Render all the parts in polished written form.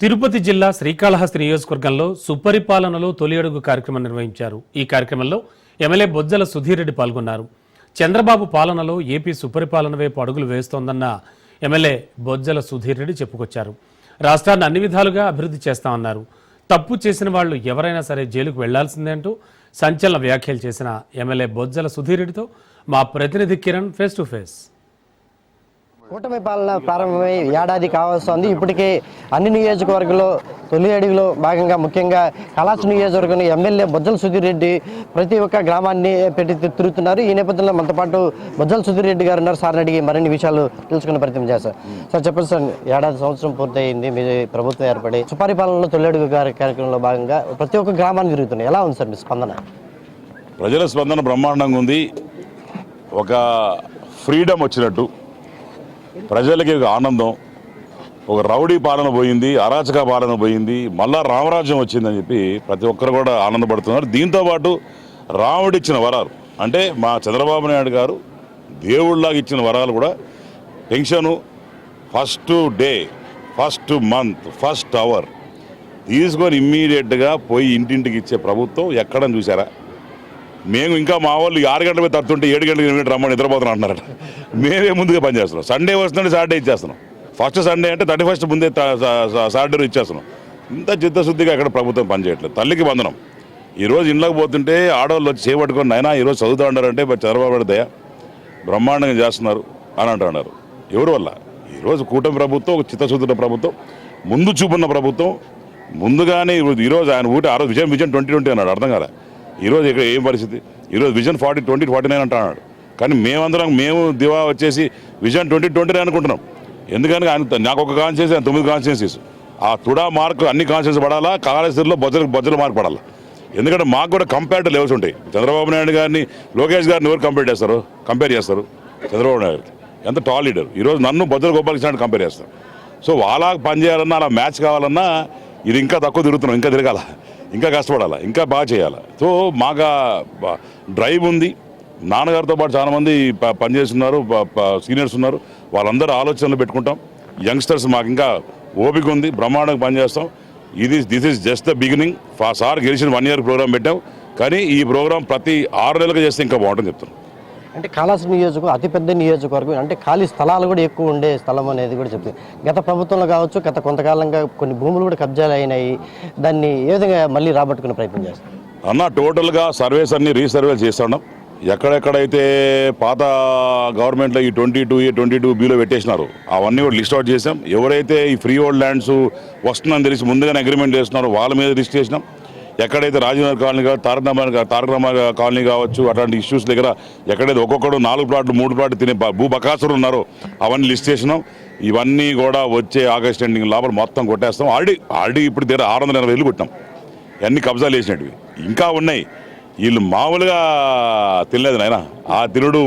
తిరుపతి జిల్లా శ్రీకాళహస్తి నియోజకవర్గంలో సుపరిపాలనలో తొలి అడుగు కార్యక్రమం నిర్వహించారు. ఈ కార్యక్రమంలో ఎమ్మెల్యే బొజ్జల సుధీర్ రెడ్డి పాల్గొన్నారు. చంద్రబాబు పాలనలో ఏపీ సుపరిపాలన వైపు అడుగులు వేస్తోందన్న ఎమ్మెల్యే బొజ్జల సుధీర్ రెడ్డి చెప్పుకొచ్చారు. రాష్ట్రాన్ని అన్ని విధాలుగా అభివృద్ధి చేస్తామన్నారు. తప్పు చేసిన వాళ్లు ఎవరైనా సరే జైలుకు వెళ్లాల్సిందే అంటూ సంచలన వ్యాఖ్యలు చేసిన ఎమ్మెల్యే బొజ్జల సుధీర్ రెడ్డితో మా ప్రతినిధి కిరణ్ ఫేస్ టు ఫేస్. కూటమి పాలన ప్రారంభమై ఏడాది కావస్తోంది. ఇప్పటికే అన్ని నియోజకవర్గంలో తొలి అడుగులో భాగంగా ముఖ్యంగా కళాసు నియోజకవర్గం ఎమ్మెల్యే బొజ్జల సుధీర్ రెడ్డి ప్రతి ఒక్క గ్రామాన్ని పెట్టి తిరుగుతున్నారు. ఈ నేపథ్యంలో మనతో పాటు బొజ్జల సుధీర్ రెడ్డి గారు ఉన్నారు. సార్ని అడిగి మరిన్ని విషయాలు తెలుసుకునే ప్రయత్నం చేస్తారు. సార్ చెప్పండి సార్, ఏడాది సంవత్సరం పూర్తయింది, మీ ప్రభుత్వం ఏర్పడి సుపరిపాలనలో తొలి అడుగు కార్యక్రమంలో భాగంగా ప్రతి ఒక్క గ్రామాన్ని తిరుగుతున్నాయి. ఎలా ఉంది సార్ మీ స్పందన? ప్రజల స్పందన బ్రహ్మాండంగా ఉంది. ఒక ఫ్రీడమ్ వచ్చినట్టు ప్రజలకి ఒక ఆనందం, ఒక రౌడీ పాలన పోయింది, అరాచక పాలన పోయింది, మళ్ళా రామరాజ్యం వచ్చిందని చెప్పి ప్రతి ఒక్కరు కూడా ఆనందపడుతున్నారు. దీంతోపాటు రాముడు ఇచ్చిన వరాలు అంటే మా చంద్రబాబు నాయుడు గారు దేవుళ్ళలాగా ఇచ్చిన వరాలు కూడా pension first day, first month, first hour తీసుకొని ఇమ్మీడియట్గా పోయి ఇంటింటికి ఇచ్చే ప్రభుత్వం ఎక్కడని చూసారా? మేము ఇంకా మా వాళ్ళు 6 గంటల మీద తడుతుంటే 7 గంటలకు రమ్మని నిద్రపోతున్నాం అంటున్నారట. మేమే ముందుగా పనిచేస్తున్నాం. సండే వస్తుందంటే సాటర్డే ఇచ్చేస్తున్నాం. ఫస్ట్ సండే అంటే 31 ముందే సాటర్డే ఇచ్చేస్తున్నాం. ఇంత చిత్తశుద్ధిగా ఎక్కడ ప్రభుత్వం పనిచేయట్లేదు. తల్లికి వందనం. ఈరోజు ఇంట్లోకి పోతుంటే ఆడవాళ్ళు వచ్చి చేపట్టుకొని అయినా ఈరోజు చదువుతూ ఉన్నారంటే చంద్రబాబు దయ బ్రహ్మాండంగా చేస్తున్నారు అని అంటున్నారు. ఎవరి వల్ల? ఈరోజు కూటమి ప్రభుత్వం ఒక చిత్తశుద్ధి ప్రభుత్వం, ముందు చూపున్న ప్రభుత్వం. ముందుగానే ఈరోజు ఆయన ఊటి ఆ రోజు విజన్ 2020 అన్నాడు. అర్థం కదా ఈరోజు ఇక్కడ ఏం పరిస్థితి? ఈరోజు విజన్ 2049 అంటున్నాడు. కానీ మేము దివా వచ్చేసి విజన్ 2020 అనుకుంటున్నాం. ఎందుకని ఆయన నాకు ఒక కాన్స్టిట్యూన్సీ, ఆయన 9 కాన్స్టిట్యూన్సీస్. ఆ తుడా మార్క్ అన్ని కాన్స్టిట్యూన్సీ పడాలా, కాళేశ్వరంలో బొజ్జల మార్క్ పడాలా. ఎందుకంటే మాకు కూడా కంపేర్డ్ లెవెల్స్ ఉంటాయి. చంద్రబాబు నాయుడు గారిని, లోకేష్ గారిని ఎవరు కంపేర్ చేస్తారు? చంద్రబాబు నాయుడు ఎంత టాల్ లీడర్. ఈరోజు నన్ను బొజ్జల గోపాలకృష్ణ కంపేర్ చేస్తారు. సో వాళ్ళ పని చేయాలన్నా, అలా మ్యాచ్ కావాలన్నా ఇది ఇంకా తక్కువ తిరుగుతున్నాం, ఇంకా తిరగాల, ఇంకా కష్టపడాలి, ఇంకా బాగా చేయాలి. సో మాకు డ్రైవ్ ఉంది. నాన్నగారితో పాటు చాలామంది పనిచేస్తున్నారు, సీనియర్స్ ఉన్నారు. వాళ్ళందరూ ఆలోచనలు పెట్టుకుంటాం. యంగ్స్టర్స్ మాకు ఇంకా ఓపిక ఉంది, బ్రహ్మాండంగా పనిచేస్తాం. This is just the beginning. Sir గెలిచిన 1 year ప్రోగ్రామ్ పెట్టాం. కానీ ఈ ప్రోగ్రామ్ ప్రతి 6 నెలలుగా చేస్తే ఇంకా బాగుంటుంది చెప్తాను. అంటే కళాసు నియోజకవర్గం అతిపెద్ద నియోజకవర్గం, అంటే ఖాళీ స్థలాలు కూడా ఎక్కువ ఉండే స్థలం అనేది కూడా చెప్తుంది. గత ప్రభుత్వంలో కావచ్చు, గత కొంతకాలంగా కొన్ని భూములు కూడా కబ్జాలు అయినాయి. దాన్ని ఏ విధంగా మళ్ళీ రాబట్టుకునే ప్రయత్నం చేస్తాం అన్న? టోటల్గా సర్వేస్ అన్ని రీసర్వేలు చేస్తున్నాం. ఎక్కడెక్కడైతే పాత గవర్నమెంట్లో ఈ 22A 22Bలో పెట్టేసినారు అవన్నీ కూడా లిస్ట్ అవుట్ చేసాం. ఎవరైతే ఈ ఫ్రీ హోల్డ్ ల్యాండ్స్ వస్తుందని తెలిసి ముందుగానే అగ్రిమెంట్ చేస్తున్నారో వాళ్ళ మీద లిస్ట్ చేసినాం. ఎక్కడైతే రాజీనగర్ కాలనీ తారక రామారావు కాలనీ కావచ్చు, అట్లాంటి ఇష్యూస్ దగ్గర ఎక్కడైతే ఒక్కొక్కడు 4 ప్లాట్లు 3 ప్లాట్లు తినే భూ బకాసులు ఉన్నారో అవన్నీ లిస్ట్ చేసినాం. ఇవన్నీ కూడా వచ్చే ఆగస్ట్ ఎండింగ్ లోపల మొత్తం కొట్టేస్తాం. ఆల్రెడీ ఇప్పుడు దగ్గర 680 ఇళ్ళు కొట్టాం. అన్ని కబ్జాలు వేసినవి ఇంకా ఉన్నాయి. వీళ్ళు మామూలుగా తినలేదు నాయన. ఆ తినుడు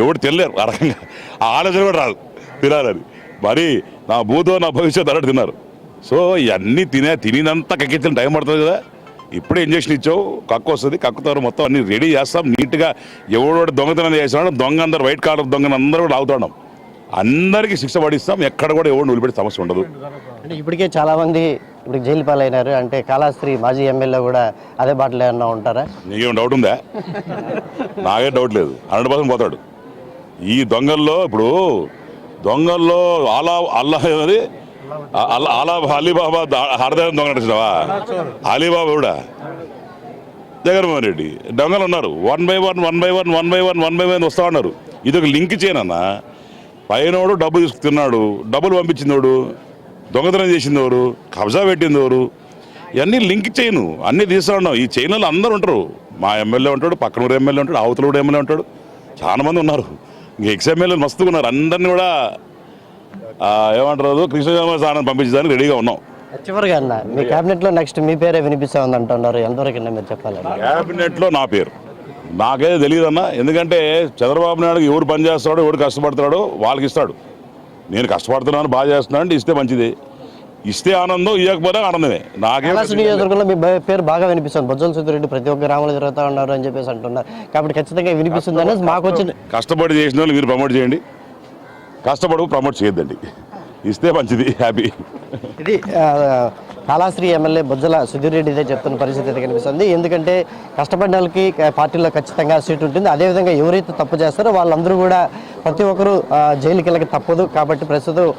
ఎవడు తినలేరు. ఆ రకంగా ఆ ఆలోచన కూడా రాదు తినాలని. మరి నా భూతో నా భవిష్యత్తు అన్నట్టు తిన్నారు. సో ఇవన్నీ తినేదంతా కక్కించిన టైం పడుతుంది కదా. ఇప్పుడే ఇంజక్షన్ ఇచ్చావు, కక్కు వస్తుంది. కక్కుతారు మొత్తం అన్ని రెడీ చేస్తాం నీట్గా. ఎవడోడు దొంగతనం చేస్తున్నాడు, దొంగ అందరూ వైట్ కాలర్ దొంగను అందరూ కూడా ఆగుతున్నాం. అందరికీ శిక్ష పడిస్తాం. ఎక్కడ కూడా ఎవరిని వదిలిపెట్టే సమస్య ఉండదు. అంటే ఇప్పటికే చాలామంది ఇప్పుడు జైలు పాలైనారు. అంటే కాళహస్తి మాజీ ఎమ్మెల్యే కూడా అదే బాటలో ఏమన్నా ఉంటారా? నీకేం డౌట్ ఉందా? నాకే డౌట్ లేదు. 100% పోతాడు. ఈ దొంగల్లో ఇప్పుడు అల్లాహది అలీబాబా హరదయం దొంగ నడిచినావా? అలీబాబా కూడా జగన్మోహన్ రెడ్డి దొంగలు ఉన్నారు. 1 by 1 వస్తూ ఉన్నారు. ఇది ఒక లింక్ చేయనన్నా. పైనోడు డబ్బు తీసుకున్నాడు, డబ్బులు పంపించిందోడు, దొంగతనం చేసిందెవరు, కబ్జా పెట్టిందెవరు, ఇవన్నీ లింక్ చేయను అన్నీ తీస్తూ ఉన్నాం. ఈ చైన్లో అందరూ ఉంటారు. మా ఎమ్మెల్యే ఉంటాడు, పక్కన ఊరు ఎమ్మెల్యే ఉంటాడు, అవతల ఊరు ఎమ్మెల్యే ఉంటాడు. చాలా మంది ఉన్నారు. ఇంక ఎక్స్ఎమ్మెల్యేలు మస్తుగా ఉన్నారు. అందరినీ కూడా ఏమంటారు కృష్ణ జన్మస్థానం పంపించడానికి రెడీగా ఉన్నాం. చివరిగా అన్న, మీ క్యాబినెట్లో నెక్స్ట్ మీ పేరే వినిపిస్తా ఉంది అంటున్నారు. ఎంతవరకు మీరు చెప్పాలి? క్యాబినెట్లో నా పేరు నాకేదో తెలియదన్నా. ఎందుకంటే చంద్రబాబు నాయుడు ఎవరు పని చేస్తాడో, ఎవరు కష్టపడతాడో వాళ్ళకి ఇస్తాడు. నేను కష్టపడుతున్నాను, బాగా చేస్తున్నాను అంటే ఇస్తే మంచిది. ఇస్తే ఆనందం, ఇవ్వకపోతే ఆనందమే. నాకే నియోజకవర్గంలో మీ పేరు బాగా వినిపిస్తుంది. బొజ్జల సుధీర్ రెడ్డి ప్రతి ఒక్క గ్రామంలో తిరుగుతూ ఉన్నారు అని చెప్పేసి అంటున్నారు. కాబట్టి ఖచ్చితంగా వినిపిస్తుంది అనేది మాకు వచ్చింది. కష్టపడి చేసిన వాళ్ళు మీరు ప్రమోట్ చేయండి, కష్టపడు ప్రమోట్ చేయొద్దండి. ఇస్తే మంచిది, హ్యాపీ. ఇది కాళాశ్రీ ఎమ్మెల్యే బొజ్జల సుధీర్ రెడ్డి ఇదే చెప్తున్న పరిస్థితి అయితే కనిపిస్తుంది. ఎందుకంటే కష్టపడిన వాళ్ళకి పార్టీలో ఖచ్చితంగా సీట్ ఉంటుంది. అదేవిధంగా ఎవరైతే తప్పు చేస్తారో వాళ్ళందరూ కూడా ప్రతి ఒక్కరూ జైలుకి వెళ్ళక తప్పదు. కాబట్టి ప్రస్తుతం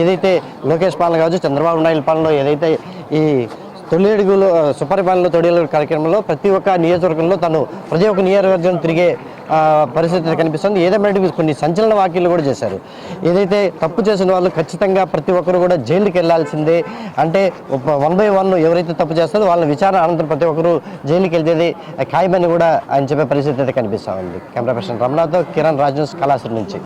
ఏదైతే లోకేష్ పాలన కావచ్చు, చంద్రబాబు నాయుడు పాలనలో ఏదైతే ఈ తొలి అడుగులో సుపరిపాలనలో తొలి అడుగు కార్యక్రమంలో ప్రతి ఒక్క నియోజకవర్గంలో తను ప్రతి ఒక్క నియోజకవర్గం తిరిగే పరిస్థితి కనిపిస్తుంది. ఏదేమైనా కొన్ని సంచలన వ్యాఖ్యలు కూడా చేశారు. ఏదైతే తప్పు చేసిన వాళ్ళు ఖచ్చితంగా ప్రతి ఒక్కరు కూడా జైలుకి వెళ్లాల్సిందే, అంటే 1 by 1 ఎవరైతే తప్పు చేస్తారో వాళ్ళ విచారణ అనంతరం ప్రతి ఒక్కరు జైలుకి వెళ్తేది ఖాయమని కూడా ఆయన చెప్పే పరిస్థితి అయితే కనిపిస్తూ ఉంది. కెమెరా పర్సన్ రమణాతో కిరణ్ రాజ్ న్యూస్ కళాశ్రీ నుంచి.